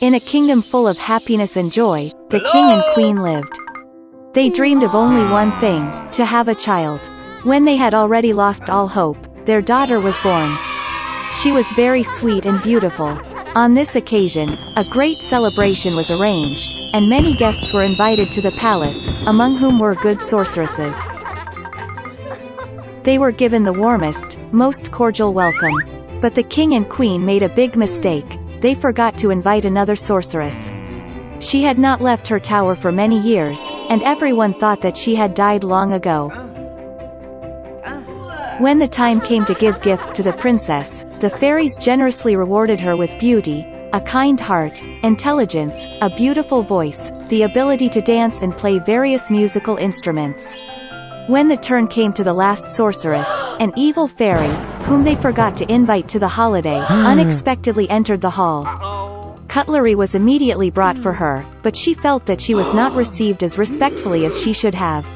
In a kingdom full of happiness and joy, the king and queen lived. They dreamed of only one thing, to have a child. When they had already lost all hope, their daughter was born. She was very sweet and beautiful. On this occasion, a great celebration was arranged, and many guests were invited to the palace, among whom were good sorceresses. They were given the warmest, most cordial welcome. But the king and queen made a big mistake. They forgot to invite another sorceress. She had not left her tower for many years, and everyone thought that she had died long ago. When the time came to give gifts to the princess, the fairies generously rewarded her with beauty, a kind heart, intelligence, a beautiful voice, the ability to dance and play various musical instruments. When the turn came to the last sorceress, an evil fairy, whom they forgot to invite to the holiday, unexpectedly entered the hall. Cutlery was immediately brought for her, but she felt that she was not received as respectfully as she should have.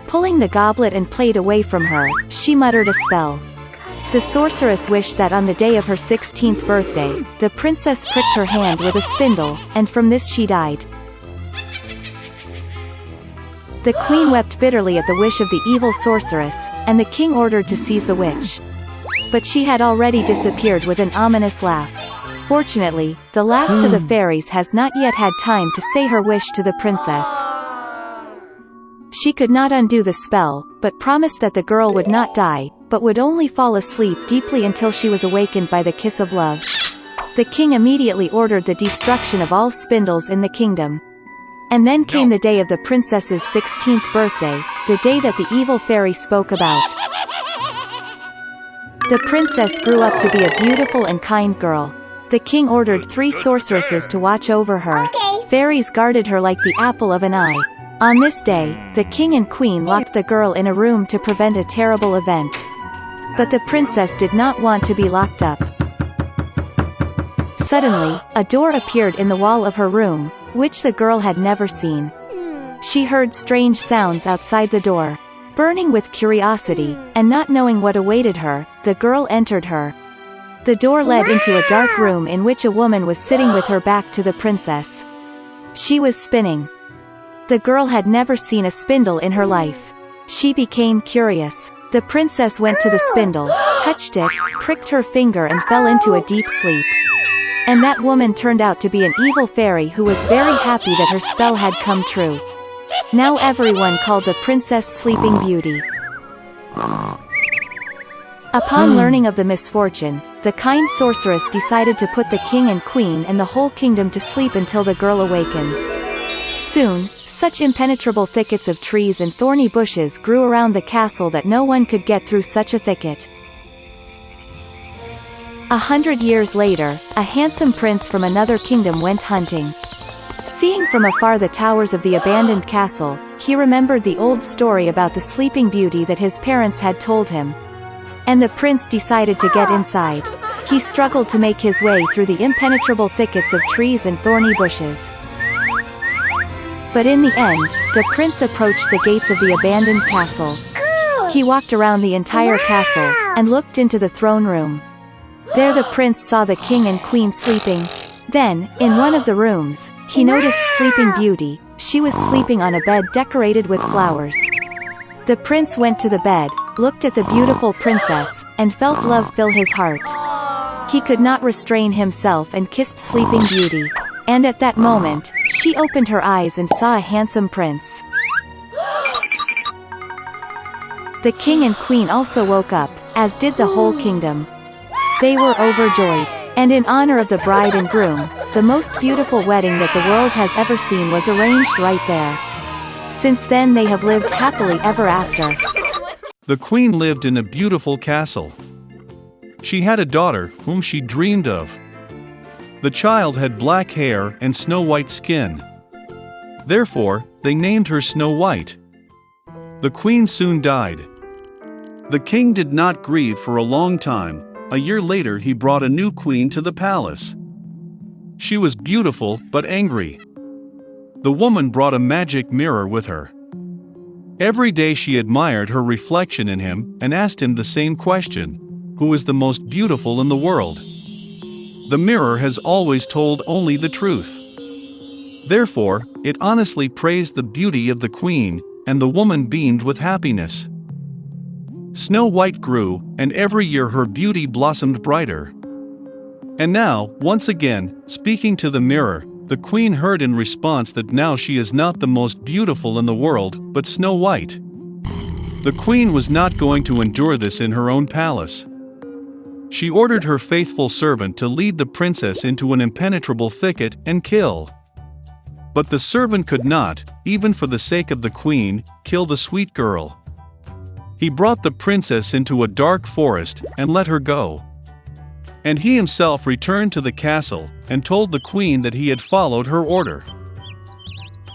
Pulling the goblet and plate away from her, she muttered a spell. The sorceress wished that on the day of her 16th birthday, the princess pricked her hand with a spindle, and from this she died. The queen wept bitterly at the wish of the evil sorceress, and the king ordered to seize the witch. But she had already disappeared with an ominous laugh. Fortunately, the last of the fairies has not yet had time to say her wish to the princess. She could not undo the spell, but promised that the girl would not die, but would only fall asleep deeply until she was awakened by the kiss of love. The king immediately ordered the destruction of all spindles in the kingdom. And then came the day of the princess's 16th birthday, the day that the evil fairy spoke about. The princess grew up to be a beautiful and kind girl. The king ordered 3 sorceresses to watch over her. Fairies guarded her like the apple of an eye. On this day, the king and queen locked the girl in a room to prevent a terrible event. But the princess did not want to be locked up. Suddenly, a door appeared in the wall of her room, which the girl had never seen. She heard strange sounds outside the door. Burning with curiosity, and not knowing what awaited her, the girl entered her. The door led into a dark room in which a woman was sitting with her back to the princess. She was spinning. The girl had never seen a spindle in her life. She became curious. The princess went to the spindle, touched it, pricked her finger and fell into a deep sleep. And that woman turned out to be an evil fairy who was very happy that her spell had come true. Now everyone called the princess Sleeping Beauty. Upon learning of the misfortune, the kind sorceress decided to put the king and queen and the whole kingdom to sleep until the girl awakens. Soon, such impenetrable thickets of trees and thorny bushes grew around the castle that no one could get through such a thicket. 100 years later, a handsome prince from another kingdom went hunting. Seeing from afar the towers of the abandoned castle, he remembered the old story about the Sleeping Beauty that his parents had told him. And the prince decided to get inside. He struggled to make his way through the impenetrable thickets of trees and thorny bushes. But in the end, the prince approached the gates of the abandoned castle. He walked around the entire castle, and looked into the throne room. There the prince saw the king and queen sleeping. Then, in one of the rooms, he noticed Sleeping Beauty. She was sleeping on a bed decorated with flowers. The prince went to the bed, looked at the beautiful princess, and felt love fill his heart. He could not restrain himself and kissed Sleeping Beauty. And at that moment, she opened her eyes and saw a handsome prince. The king and queen also woke up, as did the whole kingdom. They were overjoyed. And in honor of the bride and groom, the most beautiful wedding that the world has ever seen was arranged right there. Since then they have lived happily ever after. The queen lived in a beautiful castle. She had a daughter whom she dreamed of. The child had black hair and snow-white skin. Therefore, they named her Snow White. The queen soon died. The king did not grieve for a long time. A year later he brought a new queen to the palace. She was beautiful but angry. The woman brought a magic mirror with her. Every day she admired her reflection in him and asked him the same question: who is the most beautiful in the world? The mirror has always told only the truth. Therefore, it honestly praised the beauty of the queen, and the woman beamed with happiness. Snow White grew, and every year her beauty blossomed brighter. And now, once again, speaking to the mirror, the queen heard in response that now she is not the most beautiful in the world, but Snow White. The queen was not going to endure this in her own palace. She ordered her faithful servant to lead the princess into an impenetrable thicket and kill. But the servant could not, even for the sake of the queen, kill the sweet girl. He brought the princess into a dark forest and let her go. And he himself returned to the castle and told the queen that he had followed her order.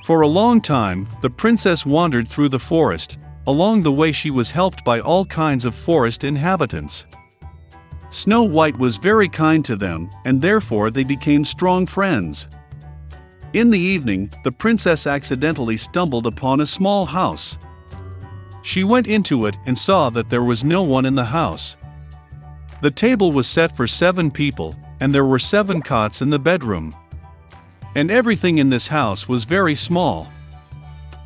For a long time, the princess wandered through the forest. Along the way she was helped by all kinds of forest inhabitants. Snow White was very kind to them, and therefore they became strong friends. In the evening, the princess accidentally stumbled upon a small house. She went into it and saw that there was no one in the house. The table was set for 7 people, and there were 7 cots in the bedroom. And everything in this house was very small.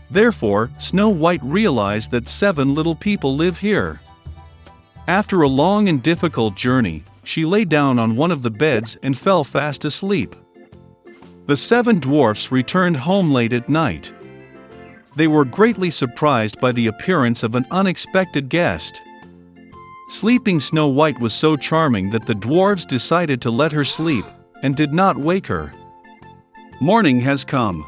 Therefore, Snow White realized that 7 little people live here. After a long and difficult journey, she lay down on one of the beds and fell fast asleep. The 7 dwarfs returned home late at night. They were greatly surprised by the appearance of an unexpected guest. Sleeping Snow White was so charming that the dwarves decided to let her sleep, and did not wake her. Morning has come.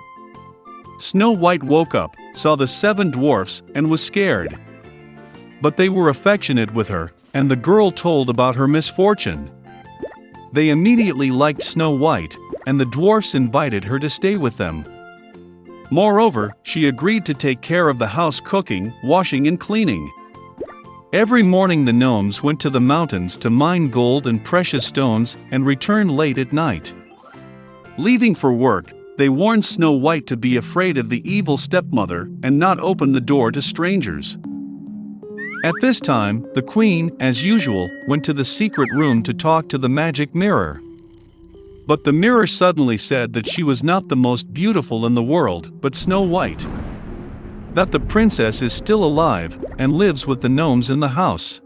Snow White woke up, saw the 7 dwarfs, and was scared. But they were affectionate with her, and the girl told about her misfortune. They immediately liked Snow White, and the dwarfs invited her to stay with them. Moreover, she agreed to take care of the house, cooking, washing and cleaning. Every morning the gnomes went to the mountains to mine gold and precious stones and returned late at night. Leaving for work, they warned Snow White to be afraid of the evil stepmother and not open the door to strangers. At this time, the queen, as usual, went to the secret room to talk to the magic mirror. But the mirror suddenly said that she was not the most beautiful in the world, but Snow White. That the princess is still alive, and lives with the gnomes in the house.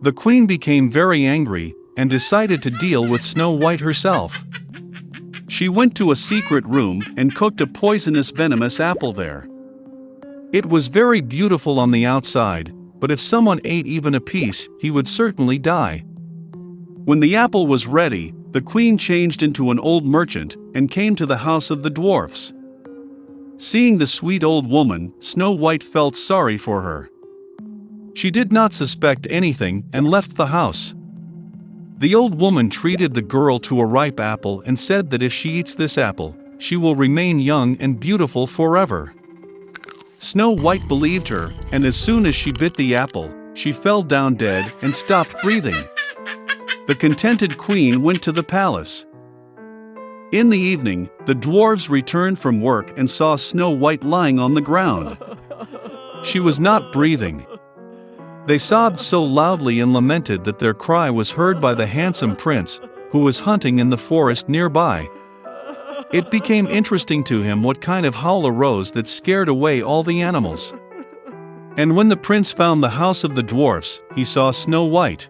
The queen became very angry, and decided to deal with Snow White herself. She went to a secret room, and cooked a poisonous venomous apple there. It was very beautiful on the outside, but if someone ate even a piece, he would certainly die. When the apple was ready, the queen changed into an old merchant, and came to the house of the dwarfs. Seeing the sweet old woman, Snow White felt sorry for her. She did not suspect anything, and left the house. The old woman treated the girl to a ripe apple and said that if she eats this apple, she will remain young and beautiful forever. Snow White believed her, and as soon as she bit the apple, she fell down dead and stopped breathing. The contented queen went to the palace. In the evening, the dwarves returned from work and saw Snow White lying on the ground. She was not breathing. They sobbed so loudly and lamented that their cry was heard by the handsome prince, who was hunting in the forest nearby. It became interesting to him what kind of howl arose that scared away all the animals. And when the prince found the house of the dwarfs, he saw Snow White.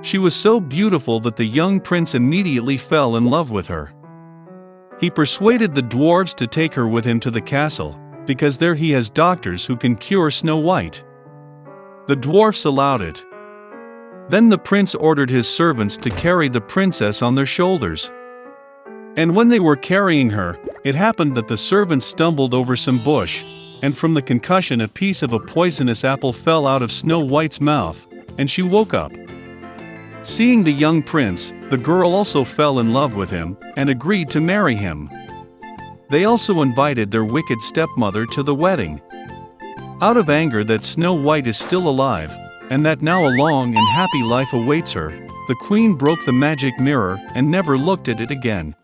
She was so beautiful that the young prince immediately fell in love with her. He persuaded the dwarves to take her with him to the castle, because there he has doctors who can cure Snow White. The dwarfs allowed it. Then the prince ordered his servants to carry the princess on their shoulders. And when they were carrying her, it happened that the servants stumbled over some bush, and from the concussion a piece of a poisonous apple fell out of Snow White's mouth, and she woke up. Seeing the young prince, the girl also fell in love with him, and agreed to marry him. They also invited their wicked stepmother to the wedding. Out of anger that Snow White is still alive, and that now a long and happy life awaits her, the queen broke the magic mirror and never looked at it again.